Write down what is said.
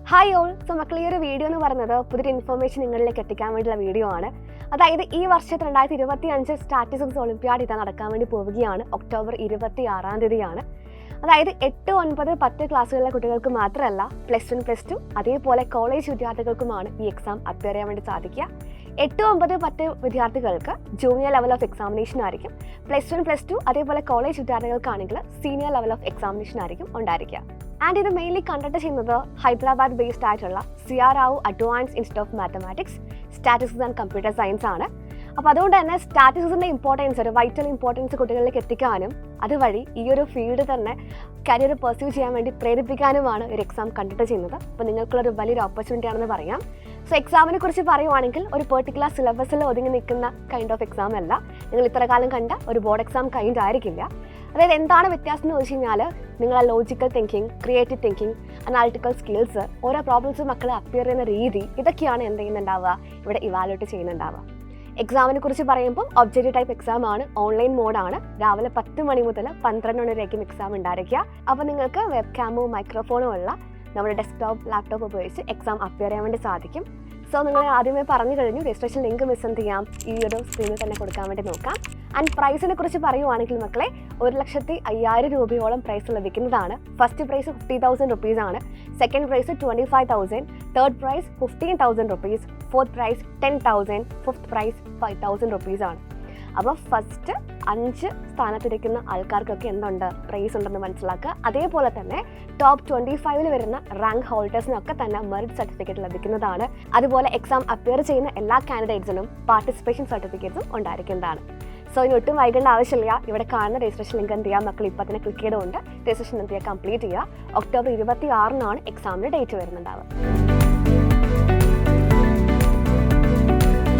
Hi all. So മക്കളെ, ഈ ഒരു വീഡിയോ എന്ന് പറയുന്നത് പുതിയൊരു ഇൻഫർമേഷൻ നിങ്ങളിലേക്ക് എത്തിക്കാൻ വേണ്ടിയുള്ള വീഡിയോ ആണ്. അതായത് ഈ വർഷത്തെ 2025 സ്റ്റാറ്റിസ്റ്റിക്സ് ഒളിമ്പ്യാഡ് ഇതാ നടക്കാൻ വേണ്ടി പോവുകയാണ്. ഒക്ടോബർ 26-ാം തീയതിയാണ്. അതായത് 8, 9, 10 ക്ലാസ്സുകളിലെ കുട്ടികൾക്ക് മാത്രമല്ല, +1, +2 അതേപോലെ കോളേജ് വിദ്യാർത്ഥികൾക്കുമാണ് ഈ എക്സാം അപ്പിയർ ചെയ്യാൻ വേണ്ടി സാധിക്കുക. 8, 9, 10 വിദ്യാർത്ഥികൾക്ക് ജൂനിയർ ലെവൽ ഓഫ് എക്സാമിനേഷൻ ആയിരിക്കും. +1, +2 അതേപോലെ കോളേജ് വിദ്യാർത്ഥികൾക്കാണെങ്കിൽ സീനിയർ ലെവൽ ഓഫ് എക്സാമിനേഷൻ ആയിരിക്കും ഉണ്ടായിരിക്കുക. ആൻഡ് ഇത് മെയിൻലി കണ്ടക്ട് ചെയ്യുന്നത് ഹൈദരാബാദ് ബേസ്ഡ് ആയിട്ടുള്ള CRAO advance institute of mathematics, statistics and computer science ആണ്. അപ്പോൾ അതുകൊണ്ട് തന്നെ സ്റ്റാറ്റിസ്റ്റിക്സിൻ്റെ ഇമ്പോർട്ടൻസ്, ഒരു വൈറ്റൽ ഇമ്പോർട്ടൻസ് കുട്ടികളിലേക്ക് എത്തിക്കാനും അതുവഴി ഈ ഒരു ഫീൽഡ് തന്നെ കരിയർ പെർസ്യൂ ചെയ്യാൻ വേണ്ടി പ്രേരിപ്പിക്കാനുമാണ് ഒരു എക്സാം കണ്ടക്ട് ചെയ്യുന്നത്. അപ്പോൾ നിങ്ങൾക്കുള്ളൊരു വലിയൊരു ഓപ്പർച്യൂണിറ്റി ആണെന്ന് പറയാം. സോ എക്സാമിനെ കുറിച്ച് പറയുവാണെങ്കിൽ ഒരു പെർട്ടിക്കുലർ സിലബസിൽ ഒതുങ്ങി നിൽക്കുന്ന കൈൻഡ് ഓഫ് എക്സാം അല്ല. നിങ്ങൾ ഇത്ര കാലം കണ്ട ഒരു ബോർഡ് എക്സാം കൈൻഡ് ആയിരിക്കില്ല. അതായത് എന്താണ് വ്യത്യാസം എന്ന് വെച്ച് കഴിഞ്ഞാൽ, നിങ്ങളെ logical thinking, creative thinking, analytical skills, ഓരോ പ്രോബ്ലംസ് മക്കളെ അപ്പിയർ ചെയ്യുന്ന രീതി, ഇതൊക്കെയാണ് എന്ത് ചെയ്യുന്നുണ്ടാവുക, ഇവിടെ ഇവാലുവേറ്റ് ചെയ്യുന്നുണ്ടാവുക. എക്സാമിനെ കുറിച്ച് പറയുമ്പോൾ ഒബ്ജക്റ്റീവ് ടൈപ്പ് എക്സാം ആണ്, ഓൺലൈൻ മോഡാണ്. രാവിലെ 10 മണി മുതൽ 12 മണി വരെയായിരിക്കും എക്സാം ഉണ്ടായിരിക്കുക. അപ്പോൾ നിങ്ങൾക്ക് വെബ് ക്യാമോ മൈക്രോഫോണോ ഉള്ള നമ്മുടെ ഡെസ്ക്ടോപ്പ്, ലാപ്ടോപ്പ് ഉപയോഗിച്ച് എക്സാം അപ്പിയർ ചെയ്യാൻ വേണ്ടി സാധിക്കും. സോ നിങ്ങൾ ആദ്യമേ പറഞ്ഞു കഴിഞ്ഞു, രജിസ്ട്രേഷൻ ലിങ്ക് മിസ് എന്ത് ചെയ്യാം, ഈ ഒരു സ്ക്രീനിൽ തന്നെ കൊടുക്കാൻ വേണ്ടി നോക്കാം. ആൻഡ് പ്രൈസിനെ കുറിച്ച് പറയുവാണെങ്കിൽ മക്കളെ, 1,05,000 രൂപയോളം പ്രൈസ് ലഭിക്കുന്നതാണ്. ഫസ്റ്റ് പ്രൈസ് 50,000 റുപ്പീസ് ആണ്, second prize 25,000, third prize 15,000 rupees, fourth prize 10,000, fifth prize 5,000 rupees ആണ്. അപ്പോൾ ഫസ്റ്റ് 5 സ്ഥാനത്തിരിക്കുന്ന ആൾക്കാർക്കൊക്കെ എന്തുണ്ട്, പ്രൈസ് ഉണ്ടെന്ന് മനസ്സിലാക്കുക. അതേപോലെ തന്നെ ടോപ്പ് 25 വരുന്ന റാങ്ക് ഹോൾഡേഴ്സിനൊക്കെ തന്നെ മെറിറ്റ് സർട്ടിഫിക്കറ്റ് ലഭിക്കുന്നതാണ്. അതുപോലെ എക്സാം അപ്പിയർ ചെയ്യുന്ന എല്ലാ കാൻഡിഡേറ്റ്സിനും പാർട്ടിസിപ്പേഷൻ സർട്ടിഫിക്കറ്റ്സും ഉണ്ടായിരിക്കുന്നതാണ്. സോ ഇനി ഒട്ടും വൈകേണ്ട ആവശ്യമില്ല. ഇവിടെ കാണുന്ന രജിസ്ട്രേഷൻ ലിങ്ക് എന്ത് ചെയ്യുക, മക്കൾ ഇപ്പോൾ തന്നെ ക്ലിക്ക് ചെയ്തുകൊണ്ട് രജിസ്ട്രേഷൻ എന്ത് ചെയ്യുക, കംപ്ലീറ്റ് ചെയ്യുക. ഒക്ടോബർ 26-നാണ് എക്സാമിന് ഡേറ്റ് വരുന്നുണ്ടാവുക.